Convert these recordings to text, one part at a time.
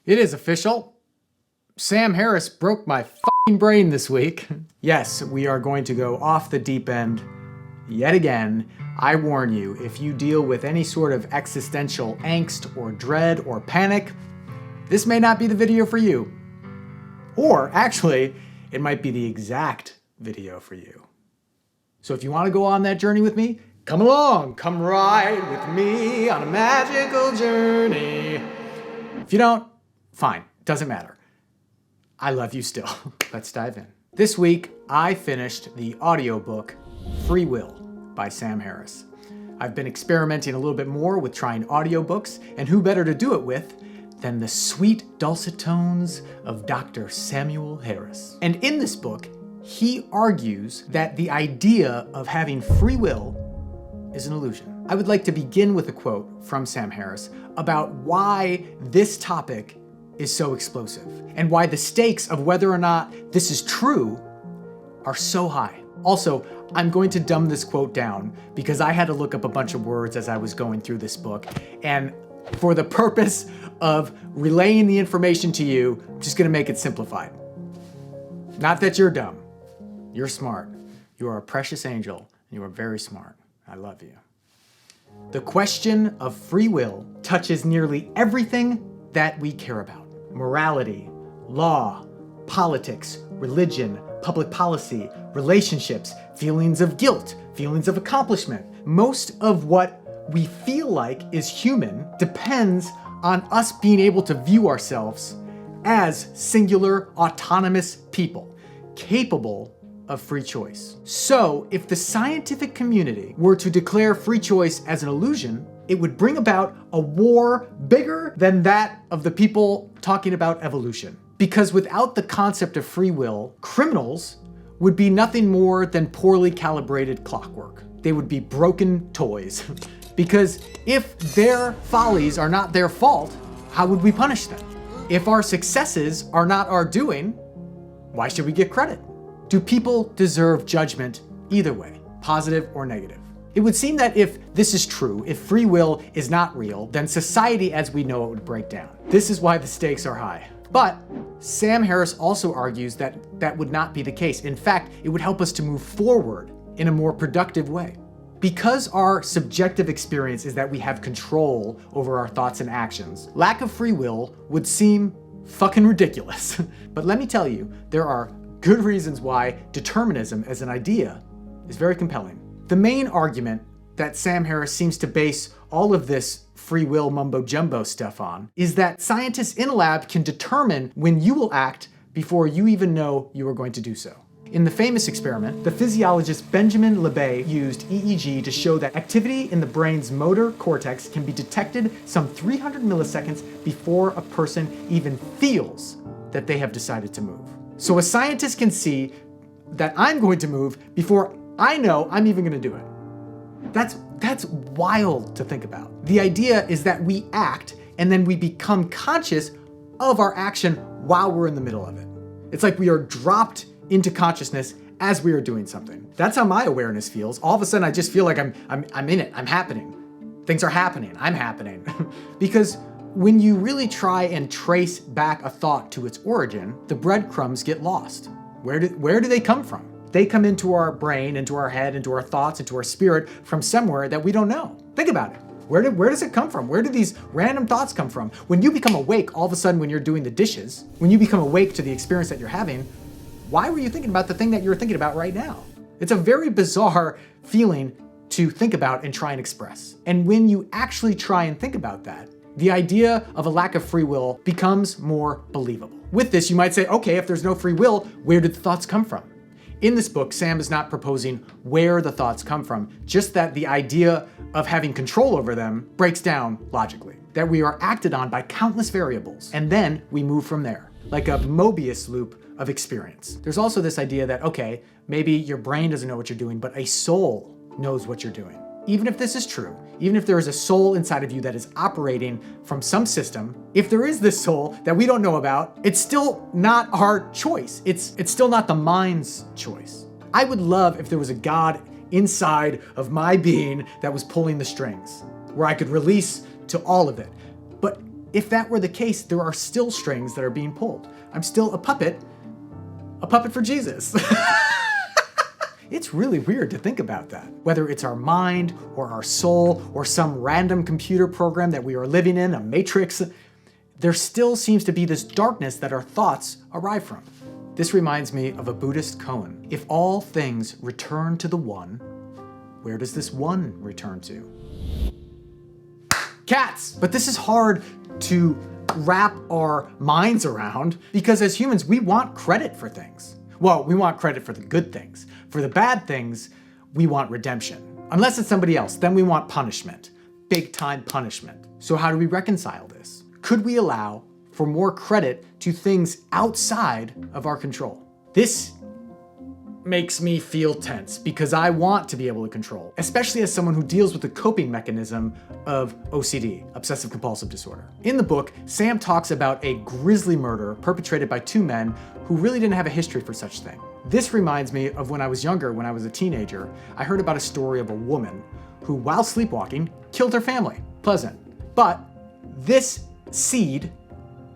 It is official. Sam Harris broke my f***ing brain this week. Yes, we are going to go off the deep end yet again. I warn you, if you deal with any sort of existential angst or dread or panic, this may not be the video for you. Or actually, it might be the exact video for you. So if you want to go on that journey with me, come along, come ride with me on a magical journey. If you don't, fine, doesn't matter. I love you still. Let's dive in. This week, I finished the audiobook Free Will by Sam Harris. I've been experimenting a little bit more with trying audiobooks, and who better to do it with than the sweet dulcet tones of Dr. Samuel Harris. And in this book, he argues that the idea of having free will is an illusion. I would like to begin with a quote from Sam Harris about why this topic is so explosive and why the stakes of whether or not this is true are so high. Also, I'm going to dumb this quote down because I had to look up a bunch of words as I was going through this book, and for the purpose of relaying the information to you, I'm just gonna make it simplified. Not that you're dumb. You're smart. You are a precious angel, and you are very smart. I love you. The question of free will touches nearly everything that we care about. Morality, law, politics, religion, public policy, relationships, feelings of guilt, feelings of accomplishment. Most of what we feel like is human depends on us being able to view ourselves as singular, autonomous people, capable of free choice. So, if the scientific community were to declare free choice as an illusion, it would bring about a war bigger than that of the people talking about evolution. Because without the concept of free will, criminals would be nothing more than poorly calibrated clockwork. They would be broken toys. Because if their follies are not their fault, how would we punish them? If our successes are not our doing, why should we get credit? Do people deserve judgment either way, positive or negative? It would seem that if this is true, if free will is not real, then society as we know it would break down. This is why the stakes are high. But Sam Harris also argues that that would not be the case. In fact, it would help us to move forward in a more productive way. Because our subjective experience is that we have control over our thoughts and actions, lack of free will would seem fucking ridiculous. But let me tell you, there are good reasons why determinism as an idea is very compelling. The main argument that Sam Harris seems to base all of this free will mumbo jumbo stuff on is that scientists in a lab can determine when you will act before you even know you are going to do so. In the famous experiment, the physiologist Benjamin Libet used EEG to show that activity in the brain's motor cortex can be detected some 300 milliseconds before a person even feels that they have decided to move. So a scientist can see that I'm going to move before I know I'm even going to do it. That's wild to think about. The idea is that we act and then we become conscious of our action while we're in the middle of it. It's like we are dropped into consciousness as we are doing something. That's how my awareness feels. All of a sudden I just feel like I'm in it, I'm happening. Things are happening, I'm happening. Because when you really try and trace back a thought to its origin, the breadcrumbs get lost. Where do they come from? They come into our brain, into our head, into our thoughts, into our spirit from somewhere that we don't know. Think about it. Where does it come from? Where do these random thoughts come from? When you become awake, all of a sudden when you're doing the dishes, when you become awake to the experience that you're having, why were you thinking about the thing that you're thinking about right now? It's a very bizarre feeling to think about and try and express. And when you actually try and think about that, the idea of a lack of free will becomes more believable. With this, you might say, okay, if there's no free will, where did the thoughts come from? In this book, Sam is not proposing where the thoughts come from, just that the idea of having control over them breaks down logically, that we are acted on by countless variables, and then we move from there, like a Mobius loop of experience. There's also this idea that, okay, maybe your brain doesn't know what you're doing, but a soul knows what you're doing. Even if this is true, even if there is a soul inside of you that is operating from some system, if there is this soul that we don't know about, it's still not our choice. It's still not the mind's choice. I would love if there was a God inside of my being that was pulling the strings, where I could release to all of it. But if that were the case, there are still strings that are being pulled. I'm still a puppet for Jesus. It's really weird to think about that. Whether it's our mind or our soul or some random computer program that we are living in, a matrix, there still seems to be this darkness that our thoughts arrive from. This reminds me of a Buddhist koan. If all things return to the one, where does this one return to? Cats! But this is hard to wrap our minds around because as humans, we want credit for things. Well, we want credit for the good things. For the bad things, we want redemption. Unless it's somebody else, then we want punishment. Big time punishment. So how do we reconcile this? Could we allow for more credit to things outside of our control? This makes me feel tense because I want to be able to control, especially as someone who deals with the coping mechanism of OCD, Obsessive Compulsive Disorder. In the book, Sam talks about a grisly murder perpetrated by two men who really didn't have a history for such thing. This reminds me of when I was younger, when I was a teenager, I heard about a story of a woman who, while sleepwalking, killed her family. Pleasant. But this seed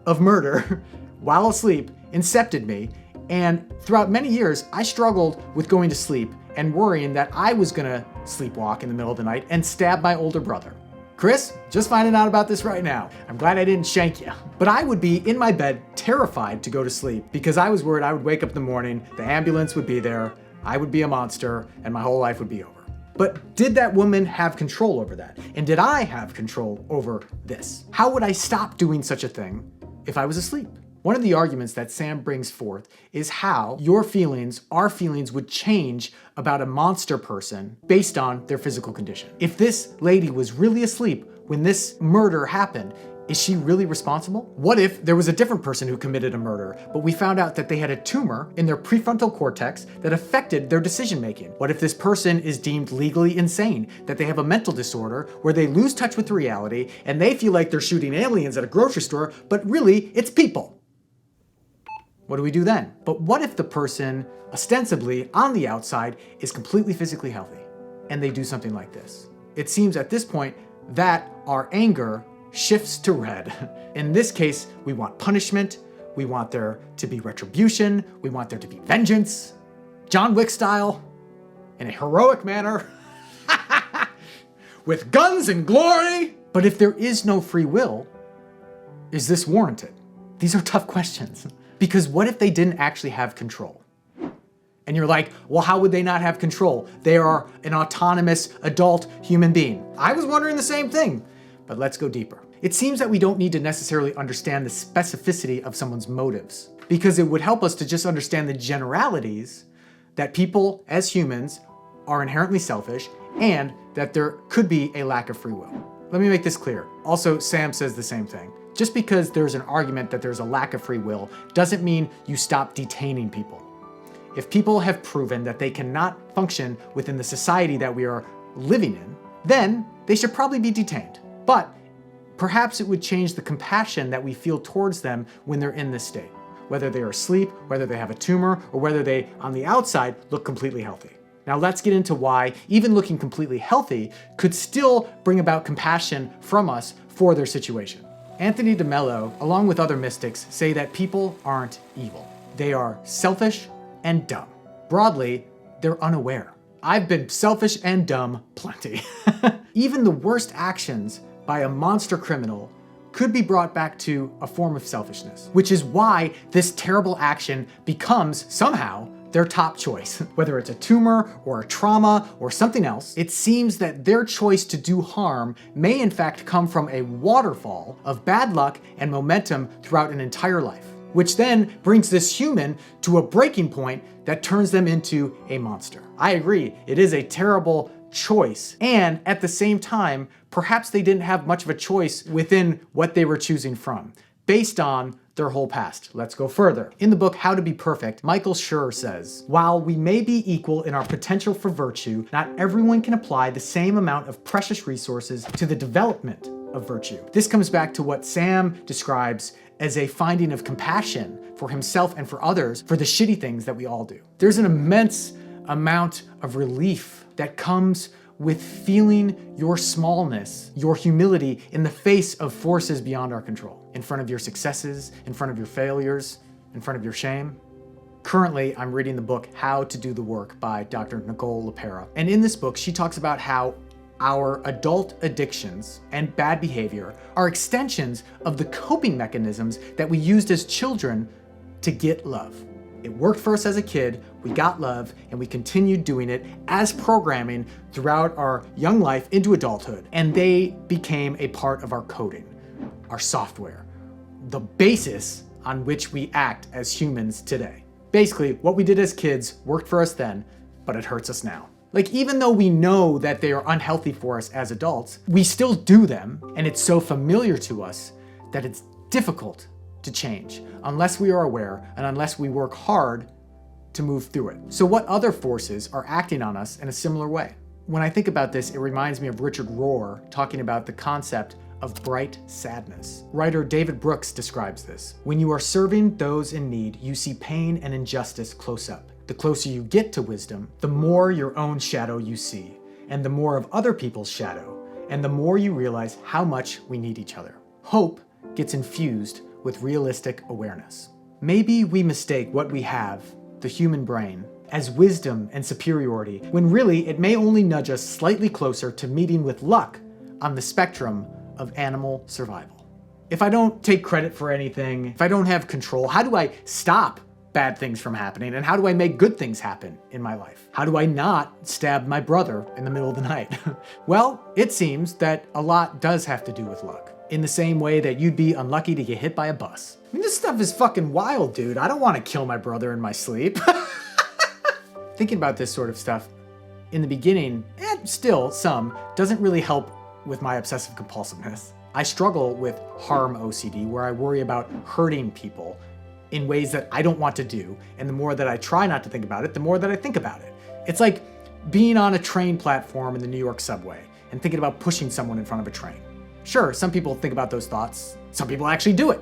of murder while asleep incepted me, and throughout many years, I struggled with going to sleep and worrying that I was gonna sleepwalk in the middle of the night and stab my older brother. Chris, just finding out about this right now. I'm glad I didn't shank you. But I would be in my bed terrified to go to sleep because I was worried I would wake up in the morning, the ambulance would be there, I would be a monster, and my whole life would be over. But did that woman have control over that? And did I have control over this? How would I stop doing such a thing if I was asleep? One of the arguments that Sam brings forth is how your feelings, our feelings, would change about a monster person based on their physical condition. If this lady was really asleep when this murder happened, is she really responsible? What if there was a different person who committed a murder, but we found out that they had a tumor in their prefrontal cortex that affected their decision making? What if this person is deemed legally insane, that they have a mental disorder where they lose touch with reality and they feel like they're shooting aliens at a grocery store, but really it's people? What do we do then? But what if the person, ostensibly on the outside, is completely physically healthy and they do something like this? It seems at this point that our anger shifts to red. In this case, we want punishment, we want there to be retribution, we want there to be vengeance, John Wick style, in a heroic manner, with guns and glory. But if there is no free will, is this warranted? These are tough questions. Because what if they didn't actually have control? And you're like, well, how would they not have control? They are an autonomous adult human being. I was wondering the same thing, but let's go deeper. It seems that we don't need to necessarily understand the specificity of someone's motives, because it would help us to just understand the generalities that people as humans are inherently selfish and that there could be a lack of free will. Let me make this clear. Also, Sam says the same thing. Just because there's an argument that there's a lack of free will doesn't mean you stop detaining people. If people have proven that they cannot function within the society that we are living in, then they should probably be detained. But perhaps it would change the compassion that we feel towards them when they're in this state, whether they are asleep, whether they have a tumor, or whether they, on the outside, look completely healthy. Now let's get into why even looking completely healthy could still bring about compassion from us for their situation. Anthony DeMello, along with other mystics, say that people aren't evil. They are selfish and dumb. Broadly, they're unaware. I've been selfish and dumb plenty. Even the worst actions by a monster criminal could be brought back to a form of selfishness, which is why this terrible action becomes somehow their top choice. Whether it's a tumor or a trauma or something else, it seems that their choice to do harm may in fact come from a waterfall of bad luck and momentum throughout an entire life, which then brings this human to a breaking point that turns them into a monster. I agree, it is a terrible choice, and at the same time, perhaps they didn't have much of a choice within what they were choosing from, based on their whole past. Let's go further. In the book, How to Be Perfect, Michael Schur says, while we may be equal in our potential for virtue, not everyone can apply the same amount of precious resources to the development of virtue. This comes back to what Sam describes as a finding of compassion for himself and for others for the shitty things that we all do. There's an immense amount of relief that comes with feeling your smallness, your humility in the face of forces beyond our control, in front of your successes, in front of your failures, in front of your shame. Currently, I'm reading the book How to Do the Work by Dr. Nicole LePera. And in this book, she talks about how our adult addictions and bad behavior are extensions of the coping mechanisms that we used as children to get love. It worked for us as a kid, we got love, and we continued doing it as programming throughout our young life into adulthood. And they became a part of our coding, our software, the basis on which we act as humans today. Basically, what we did as kids worked for us then, but it hurts us now. Like, even though we know that they are unhealthy for us as adults, we still do them, and it's so familiar to us that it's difficult to change unless we are aware and unless we work hard to move through it. So what other forces are acting on us in a similar way? When I think about this, it reminds me of Richard Rohr talking about the concept of bright sadness. Writer David Brooks describes this. When you are serving those in need, you see pain and injustice close up. The closer you get to wisdom, the more your own shadow you see, and the more of other people's shadow, and the more you realize how much we need each other. Hope gets infused with realistic awareness. Maybe we mistake what we have, the human brain, as wisdom and superiority, when really it may only nudge us slightly closer to meeting with luck on the spectrum of animal survival. If I don't take credit for anything, if I don't have control, how do I stop bad things from happening? And how do I make good things happen in my life? How do I not stab my brother in the middle of the night? Well, it seems that a lot does have to do with luck. In the same way that you'd be unlucky to get hit by a bus. I mean, this stuff is fucking wild, dude. I don't want to kill my brother in my sleep. Thinking about this sort of stuff in the beginning, and still some, doesn't really help with my obsessive compulsiveness. I struggle with harm OCD, where I worry about hurting people in ways that I don't want to do. And the more that I try not to think about it, the more that I think about it. It's like being on a train platform in the New York subway and thinking about pushing someone in front of a train. Sure, some people think about those thoughts. Some people actually do it.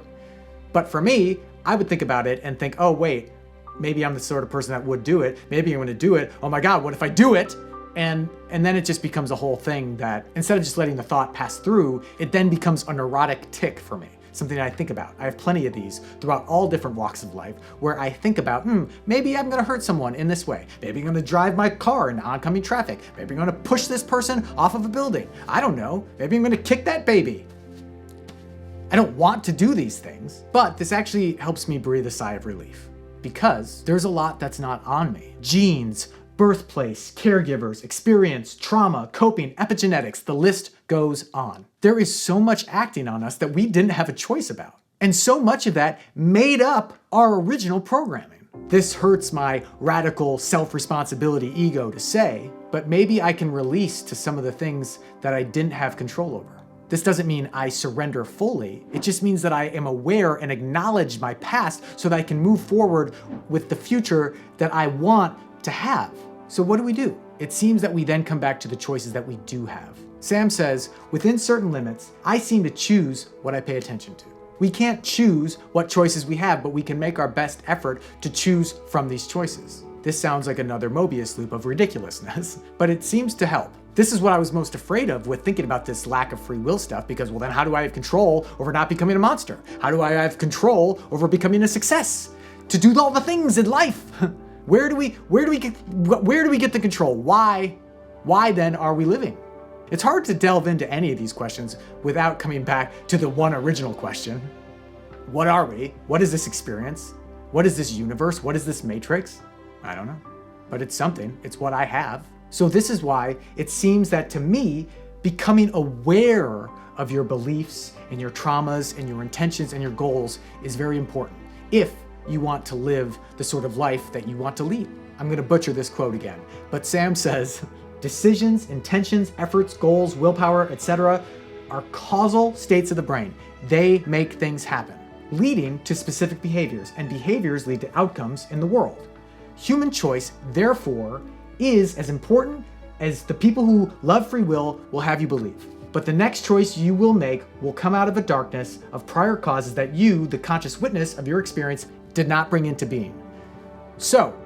But for me, I would think about it and think, oh wait, maybe I'm the sort of person that would do it. Maybe I'm gonna do it. Oh my God, what if I do it? And then it just becomes a whole thing that instead of just letting the thought pass through, it then becomes a neurotic tic for me. Something that I think about. I have plenty of these throughout all different walks of life where I think about, maybe I'm gonna hurt someone in this way. Maybe I'm gonna drive my car in oncoming traffic. Maybe I'm gonna push this person off of a building. I don't know. Maybe I'm gonna kick that baby. I don't want to do these things, but this actually helps me breathe a sigh of relief because there's a lot that's not on me. Genes, birthplace, caregivers, experience, trauma, coping, epigenetics, the list goes on. There is so much acting on us that we didn't have a choice about. And so much of that made up our original programming. This hurts my radical self-responsibility ego to say, but maybe I can release to some of the things that I didn't have control over. This doesn't mean I surrender fully. It just means that I am aware and acknowledge my past so that I can move forward with the future that I want to have. So what do? It seems that we then come back to the choices that we do have. Sam says, within certain limits, I seem to choose what I pay attention to. We can't choose what choices we have, but we can make our best effort to choose from these choices. This sounds like another Mobius loop of ridiculousness, but it seems to help. This is what I was most afraid of with thinking about this lack of free will stuff, because well then how do I have control over not becoming a monster? How do I have control over becoming a success? To do all the things in life? Where do we get the control? Why then are we living? It's hard to delve into any of these questions without coming back to the one original question. What are we? What is this experience? What is this universe? What is this matrix? I don't know, but it's something. It's what I have. So this is why it seems that to me, becoming aware of your beliefs and your traumas and your intentions and your goals is very important if you want to live the sort of life that you want to lead. I'm gonna butcher this quote again, but Sam says, decisions, intentions, efforts, goals, willpower, etc. are causal states of the brain. They make things happen, leading to specific behaviors, and behaviors lead to outcomes in the world. Human choice, therefore, is as important as the people who love free will have you believe. But the next choice you will make will come out of a darkness of prior causes that you, the conscious witness of your experience, did not bring into being. So,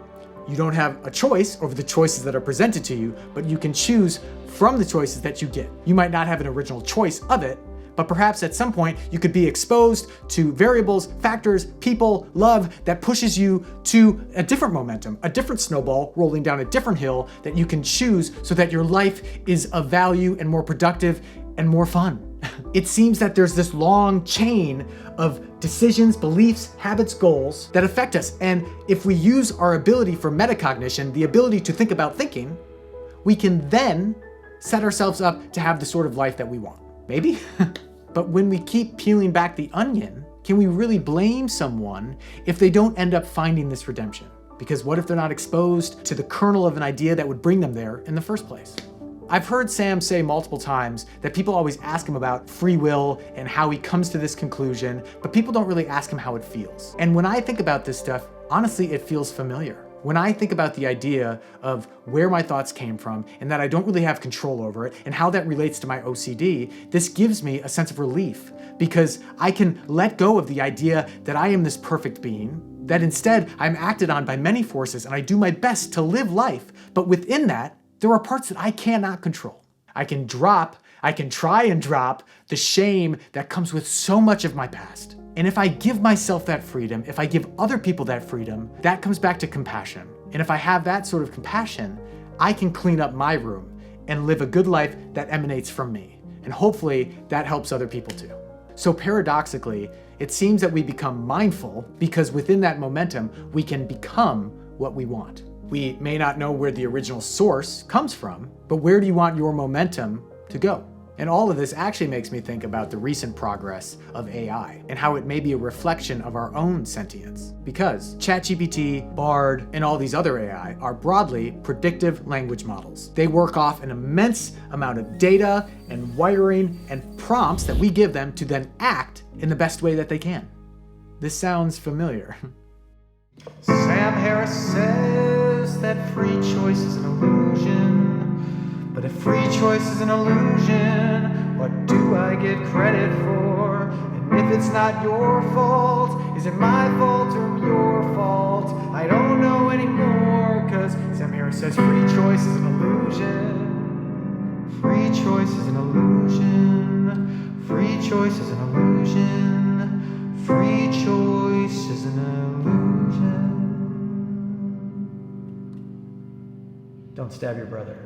You don't have a choice over the choices that are presented to you, but you can choose from the choices that you get. You might not have an original choice of it, but perhaps at some point you could be exposed to variables, factors, people, love that pushes you to a different momentum, a different snowball rolling down a different hill that you can choose so that your life is of value and more productive and more fun. It seems that there's this long chain of decisions, beliefs, habits, goals that affect us. And if we use our ability for metacognition, the ability to think about thinking, we can then set ourselves up to have the sort of life that we want. Maybe? But when we keep peeling back the onion, can we really blame someone if they don't end up finding this redemption? Because what if they're not exposed to the kernel of an idea that would bring them there in the first place? I've heard Sam say multiple times that people always ask him about free will and how he comes to this conclusion, but people don't really ask him how it feels. And when I think about this stuff, honestly, it feels familiar. When I think about the idea of where my thoughts came from and that I don't really have control over it and how that relates to my OCD, this gives me a sense of relief because I can let go of the idea that I am this perfect being, that instead I'm acted on by many forces and I do my best to live life, but within that, there are parts that I cannot control. I can try and drop the shame that comes with so much of my past. And if I give myself that freedom, if I give other people that freedom, that comes back to compassion. And if I have that sort of compassion, I can clean up my room and live a good life that emanates from me. And hopefully that helps other people too. So paradoxically, it seems that we become mindful because within that momentum, we can become what we want. We may not know where the original source comes from, but where do you want your momentum to go? And all of this actually makes me think about the recent progress of AI and how it may be a reflection of our own sentience. Because ChatGPT, Bard, and all these other AI are broadly predictive language models. They work off an immense amount of data and wiring and prompts that we give them to then act in the best way that they can. This sounds familiar. Sam Harris says that free choice is an illusion. But if free choice is an illusion, what do I get credit for? And if it's not your fault, is it my fault or your fault? I don't know anymore, cause Sam Harris says free choice is an illusion. Free choice is an illusion. Free choice is an illusion. Free choice is an illusion. Don't stab your brother.